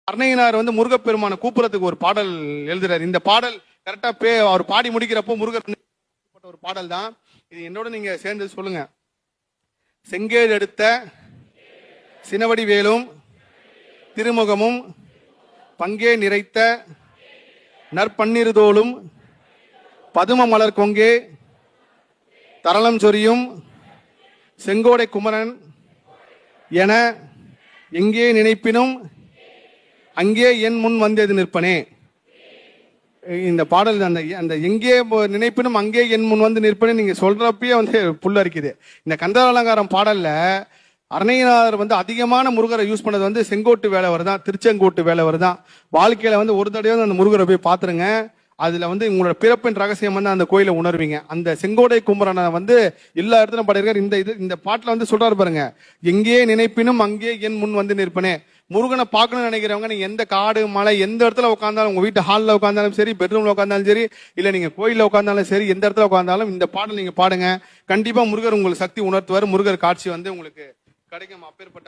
அருணையினார் வந்து முருகப்பெருமான கூப்புறதுக்கு ஒரு பாடல் எழுதுறாரு. இந்த பாடல் கரெக்டா அவர் பாடி முடிக்கிறப்போ முருகர் ஒரு பாடல் தான் இது. என்னோட நீங்க சேர்ந்து சொல்லுங்க. செங்கேடு எடுத்த சினவடி வேலும் திருமுகமும் பங்கே நிறைத்த நற்பன்னிருதோளும் பதும மலர் கொங்கே தரளம் சொரியும் செங்கோடை குமரன் என எங்கே நினைப்பினும் அங்கே என் முன் வந்தது நிற்பனே. இந்த பாடல் அந்த அந்த எங்கே நினைப்பினும் அங்கே என் முன் வந்து நிற்பனே நீங்க சொல்றப்பயே வந்து புல்லரிக்குது. இந்த கந்தர் அலங்காரம் பாடல்ல அருணையினார் வந்து அதிகமான முருகரை யூஸ் பண்ணது வந்து செங்கோட்டு வேலவர் தான், திருச்செங்கோட்டு வேலவர் தான். வாழ்க்கையில வந்து ஒரு தடவை அந்த முருகரை போய் பாத்துருங்க. அதுல வந்து உங்களோட பிறப்பின் ரகசியம் வந்து அந்த கோயில உணர்வீங்க. அந்த செங்கோடை குமரனை வந்து எல்லா இடத்துலயும் பாடியிருக்காரு. இந்த பாட்டுல வந்து சொல்றாரு பாருங்க, எங்கே நினைப்பினும் அங்கே என் முன் வந்து நிற்பனே. முருகனை பார்க்கணும்னு நினைக்கிறவங்க நீங்க எந்த காடு மலை எந்த இடத்துல உட்காந்தாலும், உங்க வீட்டு ஹாலில் உட்காந்தாலும் சரி, பெட்ரூம்ல உட்காந்தாலும் சரி, இல்ல நீங்க கோயில்ல உட்காந்தாலும் சரி, எந்த இடத்துல உட்காந்தாலும் இந்த பாடல் நீங்க பாடுங்க. கண்டிப்பா முருகர் உங்களுக்கு சக்தி உணர்த்துவார். முருகர் காட்சி வந்து உங்களுக்கு கிடைக்கும். அப்பேற்பட்ட